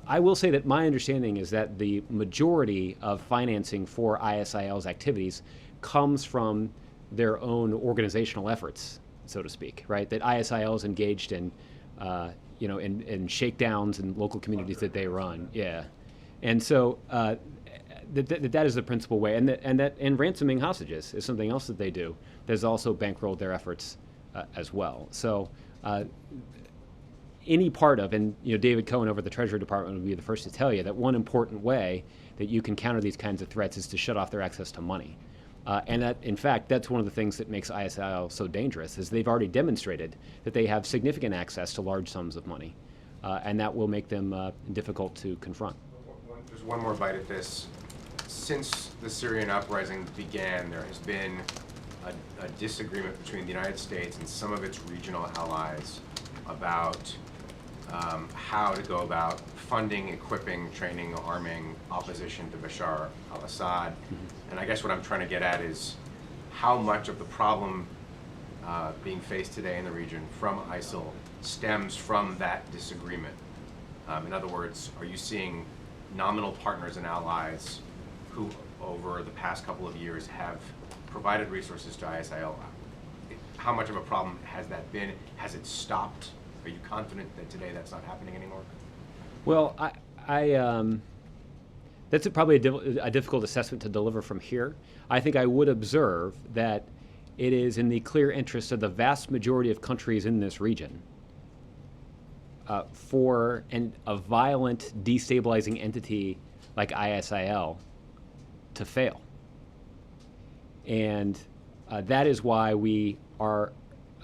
I will say that my understanding is that the majority of financing for ISIL's activities comes from their own organizational efforts, so to speak, right? That ISIL is engaged in, in shakedowns in local communities that they run. Yeah, and so that is the principal way, and ransoming hostages is something else that they do. There's also bankrolled their efforts as well. So. Any part of, and David Cohen over at the Treasury Department would be the first to tell you that one important way that you can counter these kinds of threats is to shut off their access to money. And that, in fact, that's one of the things that makes ISIL so dangerous, is they've already demonstrated that they have significant access to large sums of money, and that will make them difficult to confront. There's one more bite at this. Since the Syrian uprising began, there has been a disagreement between the United States and some of its regional allies about how to go about funding, equipping, training, arming opposition to Bashar al-Assad. And I guess what I'm trying to get at is how much of the problem being faced today in the region from ISIL stems from that disagreement. In other words, are you seeing nominal partners and allies who over the past couple of years have provided resources to ISIL? How much of a problem has that been? Has it stopped? Are you confident that today that's not happening anymore? Well, that's probably a difficult assessment to deliver from here. I think I would observe that it is in the clear interest of the vast majority of countries in this region for a violent, destabilizing entity like ISIL to fail. And that is why we are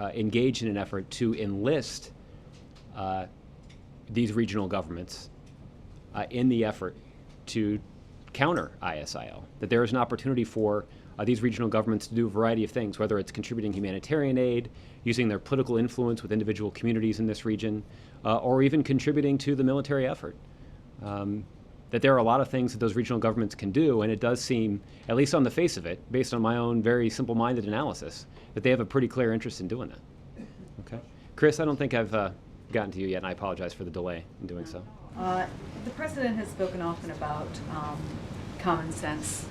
engaged in an effort to enlist these regional governments in the effort to counter ISIL. That there is an opportunity for these regional governments to do a variety of things, whether it's contributing humanitarian aid, using their political influence with individual communities in this region, or even contributing to the military effort. That there are a lot of things that those regional governments can do, and it does seem, at least on the face of it, based on my own very simple-minded analysis, that they have a pretty clear interest in doing that. Okay, Chris, I don't think I've gotten to you yet, and I apologize for the delay in doing so. The president has spoken often about common sense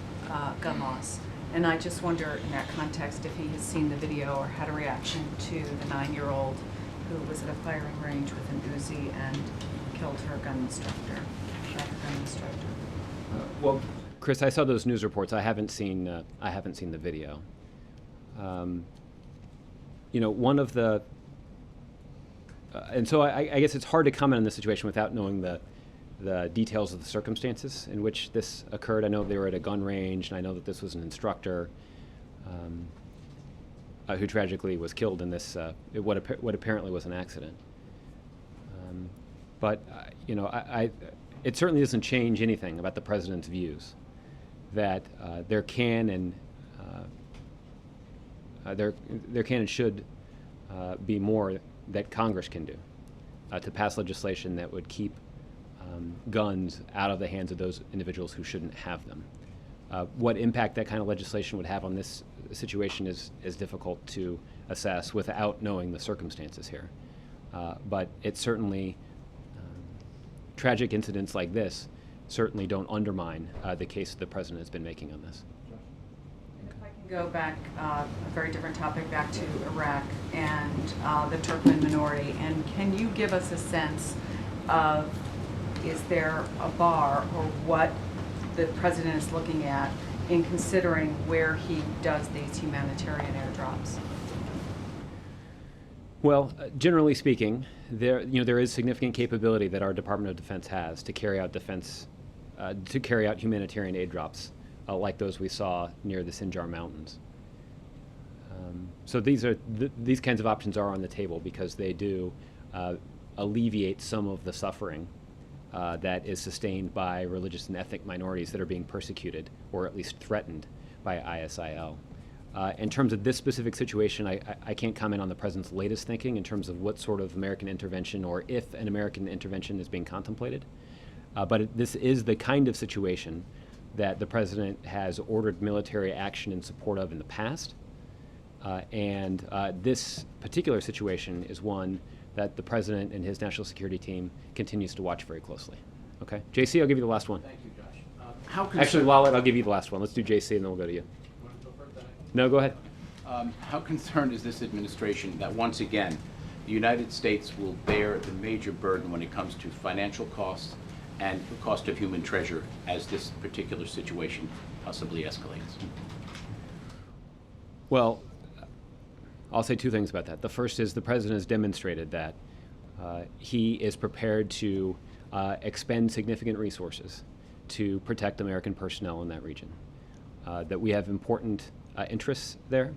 gun laws, and I just wonder in that context if he has seen the video or had a reaction to the 9-year-old who was at a firing range with an Uzi and killed her gun instructor, shot her gun instructor. Well, Chris, I saw those news reports. I haven't seen the video. One of the and so I guess it's hard to comment on this situation without knowing the details of the circumstances in which this occurred. I know they were at a gun range, and I know that this was an instructor. who tragically was killed in this, what apparently was an accident. But you know, it certainly doesn't change anything about the president's views that there can and should be more that Congress can do to pass legislation that would keep guns out of the hands of those individuals who shouldn't have them. What impact that kind of legislation would have on this situation is difficult to assess without knowing the circumstances here. But it certainly, tragic incidents like this certainly don't undermine the case the president has been making on this. If I can go back, a very different topic, back to Iraq and the Turkmen minority, and can you give us a sense of, is there a bar or what the president is looking at in considering where he does these humanitarian airdrops? Well, generally speaking, there is significant capability that our Department of Defense has to carry out humanitarian aid drops like those we saw near the Sinjar Mountains. So these kinds of options are on the table because they do alleviate some of the suffering that is sustained by religious and ethnic minorities that are being persecuted or at least threatened by ISIL. In terms of this specific situation, I can't comment on the president's latest thinking in terms of what sort of American intervention or if an American intervention is being contemplated. But this is the kind of situation that the president has ordered military action in support of in the past. And this particular situation is one that the president and his national security team continues to watch very closely. Okay? JC, I'll give you the last one. Thank you, Josh. Actually, Lalit, I'll give you the last one. Let's do JC and then we'll go to you. No, go ahead. How concerned is this administration that once again, the United States will bear the major burden when it comes to financial costs and the cost of human treasure as this particular situation possibly escalates? Well, I'll say two things about that. The first is the president has demonstrated that he is prepared to expend significant resources to protect American personnel in that region. That we have important interests there,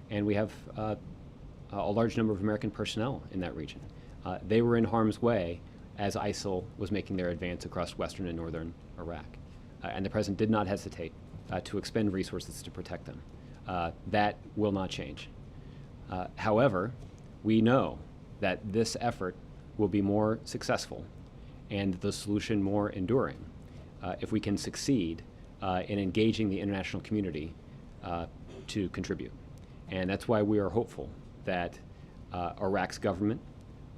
and we have a large number of American personnel in that region. They were in harm's way as ISIL was making their advance across western and northern Iraq. And the president did not hesitate to expend resources to protect them. That will not change. However, we know that this effort will be more successful and the solution more enduring if we can succeed in engaging the international community to contribute. And that's why we are hopeful that Iraq's government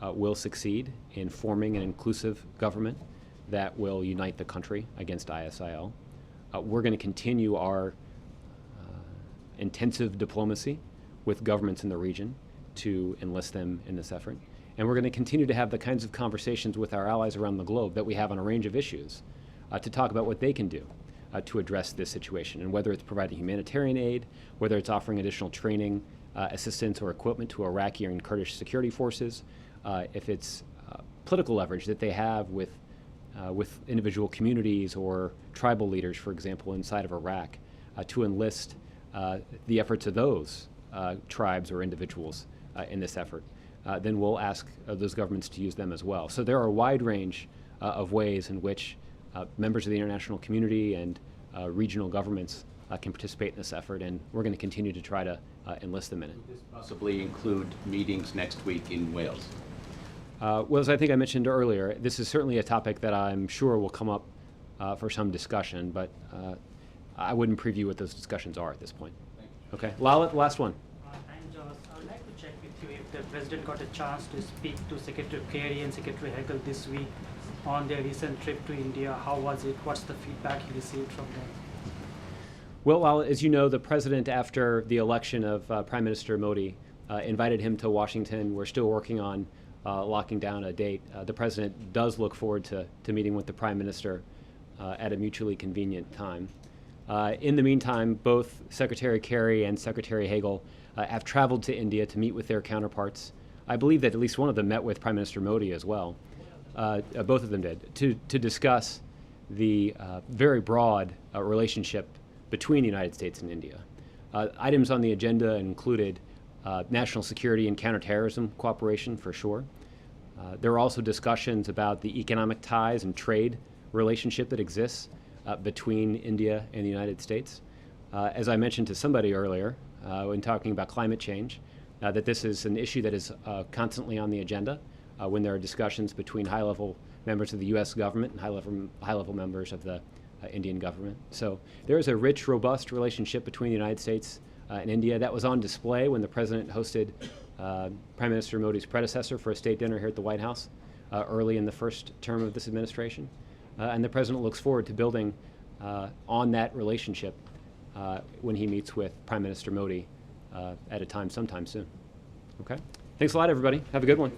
will succeed in forming an inclusive government that will unite the country against ISIL. We're going to continue our intensive diplomacy with governments in the region to enlist them in this effort. And we're going to continue to have the kinds of conversations with our allies around the globe that we have on a range of issues to talk about what they can do to address this situation, and whether it's providing humanitarian aid, whether it's offering additional training, assistance, or equipment to Iraqi and Kurdish security forces, if it's political leverage that they have with individual communities or tribal leaders, for example, inside of Iraq, to enlist the efforts of those tribes or individuals in this effort, then we'll ask those governments to use them as well. So there are a wide range of ways in which members of the international community and regional governments can participate in this effort, and we're going to continue to try to enlist them in it. Would this possibly include meetings next week in Wales? Well, as I think I mentioned earlier, this is certainly a topic that I'm sure will come up for some discussion, but I wouldn't preview what those discussions are at this point. Okay, Lalit, last one. And Josh, I would like to check with you if the President got a chance to speak to Secretary Kerry and Secretary Hagel this week on their recent trip to India. How was it? What's the feedback he received from them? Well, as you know, the President, after the election of Prime Minister Modi, invited him to Washington. We're still working on locking down a date. The President does look forward to meeting with the Prime Minister at a mutually convenient time. In the meantime, both Secretary Kerry and Secretary Hagel have traveled to India to meet with their counterparts. I believe that at least one of them met with Prime Minister Modi as well. Both of them did, to discuss the very broad relationship between the United States and India. Items on the agenda included national security and counterterrorism cooperation for sure. There are also discussions about the economic ties and trade relationship that exists between India and the United States. As I mentioned to somebody earlier when talking about climate change, that this is an issue that is constantly on the agenda when there are discussions between high-level members of the U.S. government and high-level members of the Indian government. So there is a rich, robust relationship between the United States and India that was on display when the President hosted Prime Minister Modi's predecessor for a state dinner here at the White House early in the first term of this administration. And the President looks forward to building on that relationship when he meets with Prime Minister Modi at a time sometime soon. Okay? Thanks a lot, everybody. Have a good one.